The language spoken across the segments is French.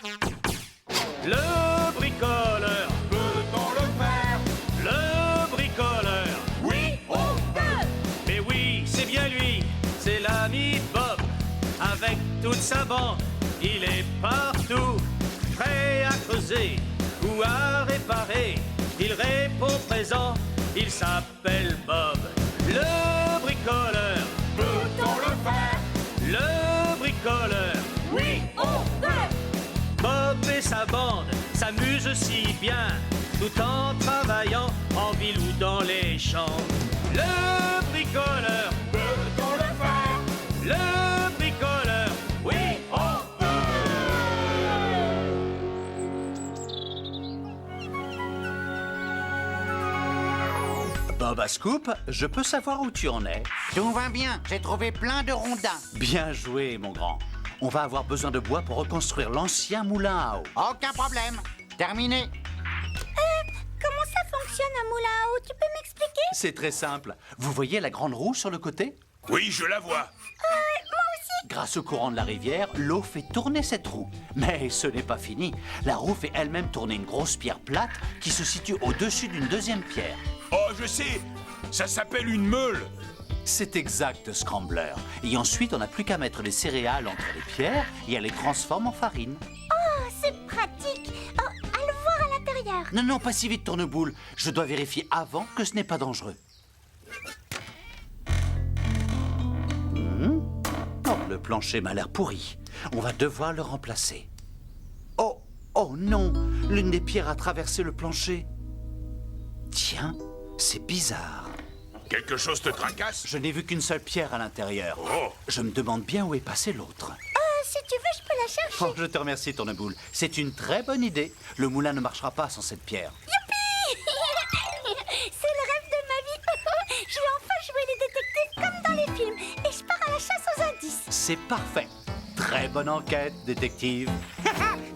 Le bricoleur, Peut-on le faire? le bricoleur. Oui, on peut! Mais oui, c'est bien lui, c'est l'ami Bob. Avec toute sa bande, il est partout, prêt à creuser ou à réparer. Il répond présent, il s'appelle Bob. Le bricoleur, Peut-on le faire? le bricoleur. Oui, on peut! Bob et sa bande s'amusent si bien, tout en travaillant en ville ou dans les champs. Le bricoleur, Peut-on le faire? le bricoleur, oui, On Bob à Scoop, je peux savoir où tu en es? Tout va bien, j'ai trouvé plein de rondins. Bien joué, mon grand. On va avoir besoin de bois pour reconstruire l'ancien moulin à eau. Aucun problème. Terminé. Comment ça fonctionne un moulin à eau? Tu peux m'expliquer? C'est très simple. Vous voyez la grande roue sur le côté? Oui, je la vois. Grâce au courant de la rivière, l'eau fait tourner cette roue. Mais ce n'est pas fini. La roue fait elle-même tourner une grosse pierre plate qui se situe au-dessus d'une deuxième pierre. Oh, je sais, ça s'appelle une meule. C'est exact, Scrambler. Et ensuite, on n'a plus qu'à mettre les céréales entre les pierres et elle les transforme en farine. Oh, c'est pratique. Oh, allons voir à l'intérieur. Non, non, pas si vite, Tourneboule. Je dois vérifier avant que ce n'est pas dangereux. Oh, le plancher m'a l'air pourri. On va devoir le remplacer. Oh, oh non! L'une des pierres a traversé le plancher. Tiens, c'est bizarre. Quelque chose te tracasse? Je n'ai vu qu'une seule pierre à l'intérieur. Oh. Je me demande bien où est passé l'autre. Si tu veux, je peux la chercher. Oh, je te remercie, Tourneboule. C'est une très bonne idée. Le moulin ne marchera pas sans cette pierre. C'est le rêve de ma vie. Je vais enfin jouer les détectives comme dans les films. Et je pars à la chasse aux indices. C'est parfait. Très bonne enquête, détective.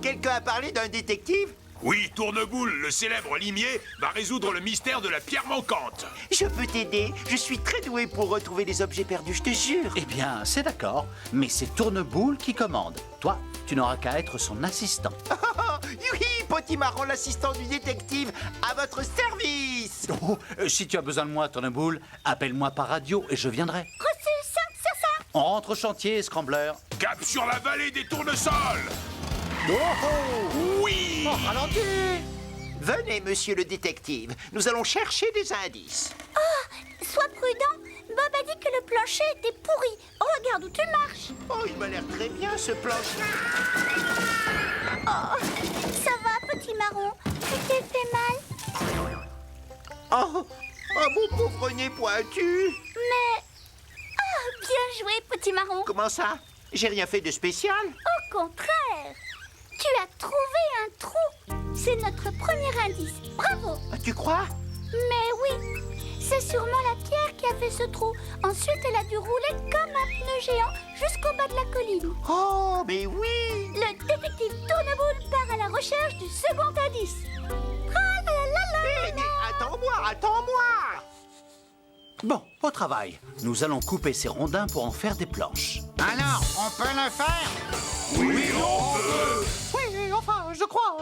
Quelqu'un a parlé d'un détective? Oui, Tourneboule, le célèbre limier, va résoudre le mystère de la pierre manquante. Je peux t'aider. Je suis très doué pour retrouver les objets perdus, je te jure. Eh bien, c'est d'accord, mais c'est Tourneboule qui commande. Toi, tu n'auras qu'à être son assistant. Oui, Potimarron, l'assistant du détective, à votre service. Oh, si tu as besoin de moi, Tourneboule, appelle-moi par radio et je viendrai. Reçu 5 sur 5. On rentre au chantier, Scrambler. Cap sur la vallée des tournesols. Oui. Ralenti. Venez, monsieur le détective. Nous allons chercher des indices. Sois prudent. Bob a dit que le plancher était pourri. Oh, regarde où tu marches. Oh, il m'a l'air très bien, ce plancher. Oh, ça va, petit marron. Tu t'es fait mal. Oh, mon pauvre nez pointu. Mais... Oh, bien joué, petit marron. Comment ça? J'ai rien fait de spécial. Au contraire. Tu as trouvé un trou. C'est notre premier indice. Bravo. Ah, tu crois? Mais oui, c'est sûrement la pierre qui a fait ce trou. Ensuite, elle a dû rouler comme un pneu géant jusqu'au bas de la colline. Oh, mais oui. Le détective Tourneboule part à la recherche du second indice. Mais attends-moi. Bon, au travail. Nous allons couper ces rondins pour en faire des planches. Alors, on peut le faire? Oui, on peut. Oui, enfin, je crois.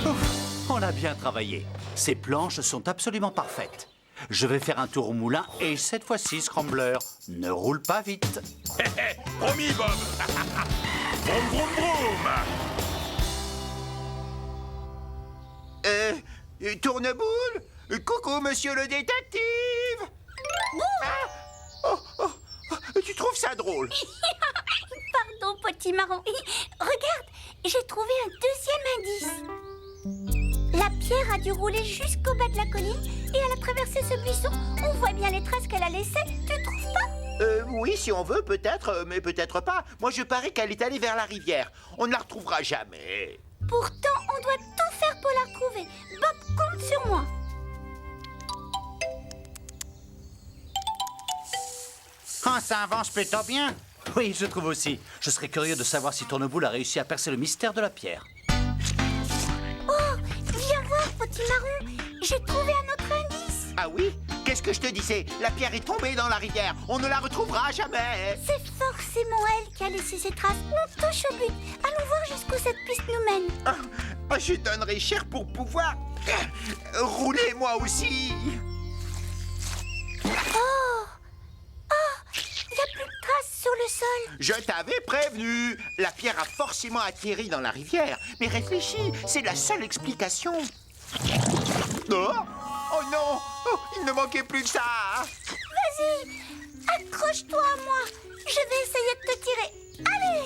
Ouf, on a bien travaillé. Ces planches sont absolument parfaites. Je vais faire un tour au moulin et cette fois-ci, Scrambler, ne roule pas vite. Hé, hé, promis, Bob. Vroom, vroom, vroom. Tourneboule? Coucou, monsieur le détective. Ah, tu trouves ça drôle? Pardon, petit marron. Regarde, j'ai trouvé un deuxième indice. La pierre a dû rouler jusqu'au bas de la colline et elle a traversé ce buisson. On voit bien les traces qu'elle a laissées. Tu trouves pas? Oui, si on veut, peut-être, mais peut-être pas. Moi, je parie qu'elle est allée vers la rivière. On ne la retrouvera jamais. Pourtant, on doit tout faire pour la retrouver. Bob, compte sur moi. Oh, ça avance plutôt bien. Oui, je trouve aussi. Je serais curieux de savoir si Tourneboule a réussi à percer le mystère de la pierre. Oh, viens voir, petit marron. J'ai trouvé un autre indice. Ah oui? Qu'est-ce que je te disais? La pierre est tombée dans la rivière. On ne la retrouvera jamais. C'est forcément elle qui a laissé ses traces. On touche au but. Allons voir jusqu'où cette piste nous mène. Ah, je donnerais cher pour pouvoir rouler moi aussi. Oh, il n'y a plus de traces sur le sol. Je t'avais prévenu. La pierre a forcément atterri dans la rivière. Mais réfléchis, c'est la seule explication. Oh non, oh, il ne manquait plus que ça. Vas-y, accroche-toi à moi. Je vais essayer de te tirer. Allez!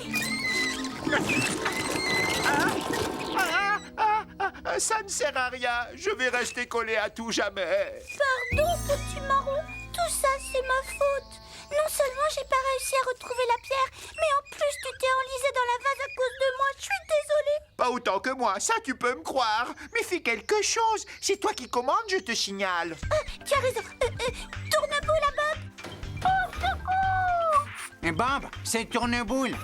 Ça ne sert à rien. Je vais rester collé à tout jamais. Pardon, petit marron. Tout ça, c'est ma faute. Non seulement j'ai pas réussi à retrouver la pierre, mais en plus tu t'es enlisé dans la vase à cause de moi. Je suis désolée. Pas autant que moi, ça tu peux me croire. Mais fais quelque chose. C'est toi qui commandes, je te signale. Tu as raison. Tourneboule à Bob. Au secours! Bob, c'est Tourneboule.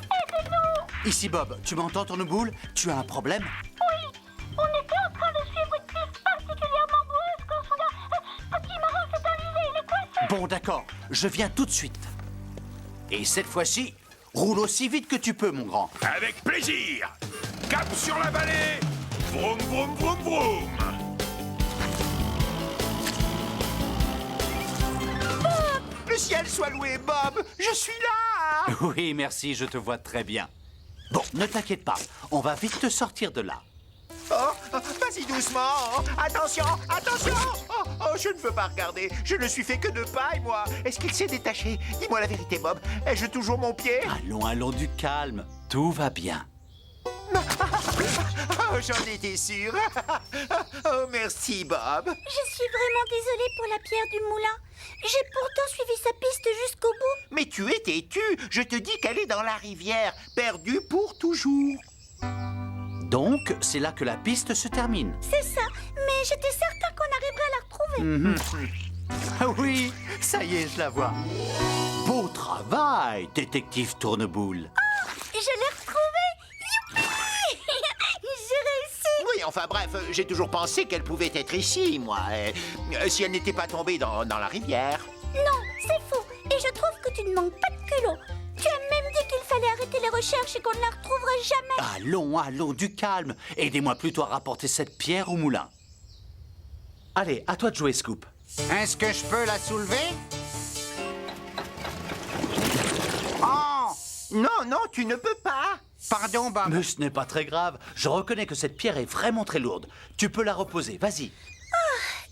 Ici Bob, tu m'entends Tourneboule? Tu as un problème? Oui, on était en train de suivre une piste particulièrement boueuse quand soudain, petit marron s'est enlisé, il est coincé. Bon d'accord, je viens tout de suite. Et cette fois-ci, roule aussi vite que tu peux mon grand. Avec plaisir. Cap sur la vallée. Vroom, vroom, vroom, vroom. Le ciel soit loué, Bob. Je suis là. Oui, merci, je te vois très bien. Bon, ne t'inquiète pas, on va vite te sortir de là. Oh, vas-y doucement. Attention, attention. Oh, je ne veux pas regarder. Je ne suis fait que de paille, moi. Est-ce qu'il s'est détaché? Dis-moi la vérité, Bob. Ai-je toujours mon pied? Allons, du calme, tout va bien. Oh, j'en étais sûr. Oh, merci, Bob. Je suis vraiment désolée pour la pierre du moulin. J'ai pourtant suivi sa piste jusqu'au bout. Mais tu es têtu. Je te dis qu'elle est dans la rivière, perdue pour toujours. Donc, c'est là que la piste se termine. C'est ça, mais j'étais certain qu'on arriverait à la retrouver. Ah oui, ça y est, je la vois. Beau travail, détective Tourneboule. Je l'ai retrouvée. Youpi! J'ai réussi. Oui, enfin bref, j'ai toujours pensé qu'elle pouvait être ici, moi. Si elle n'était pas tombée dans la rivière. Non, c'est faux. Et je trouve que tu ne manques pas de culot. Tu as même dit qu'il fallait arrêter les recherches et qu'on ne la retrouverait jamais. Allons, du calme. Aidez-moi plutôt à rapporter cette pierre au moulin. Allez, à toi de jouer, Scoop. Est-ce que je peux la soulever? Oh! Non, tu ne peux pas. Pardon, Bob. Mais ce n'est pas très grave. Je reconnais que cette pierre est vraiment très lourde. Tu peux la reposer, vas-y.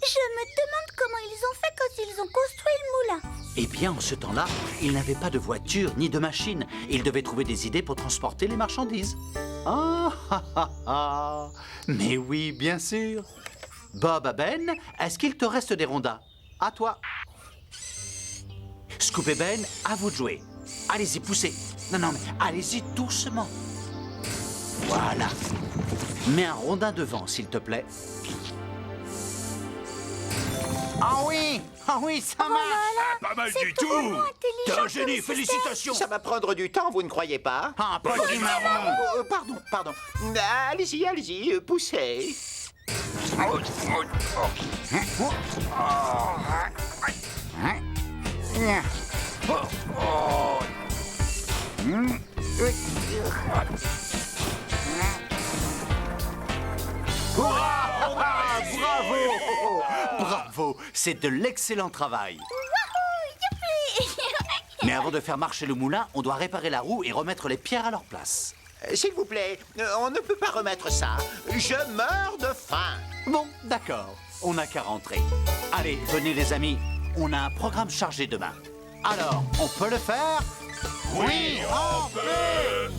Je me demande comment ils ont fait quand ils ont construit le moulin. Eh bien, en ce temps-là, ils n'avaient pas de voiture ni de machine. Ils devaient trouver des idées pour transporter les marchandises. Ah. Mais oui, bien sûr. Bob à Ben, est-ce qu'il te reste des rondins? À toi. Scoop et Ben, à vous de jouer. Allez-y, poussez. Non, mais allez-y doucement. Voilà. Mets un rondin devant, s'il te plaît. Ah oui, ça marche. Pas mal C'est du tout. vraiment intelligent T'es un comme génie, système. félicitations. Ça va prendre du temps, vous ne croyez pas? Ah, petit marron. Pardon. Allez-y, poussez. Bravo, c'est de l'excellent travail. Wouhou, youpi! Mais avant de faire marcher le moulin, on doit réparer la roue et remettre les pierres à leur place. S'il vous plaît, on ne peut pas remettre ça. Je meurs de faim. Bon, d'accord, on n'a qu'à rentrer. Allez, venez les amis, on a un programme chargé demain. Alors, on peut le faire? Oui, on peut.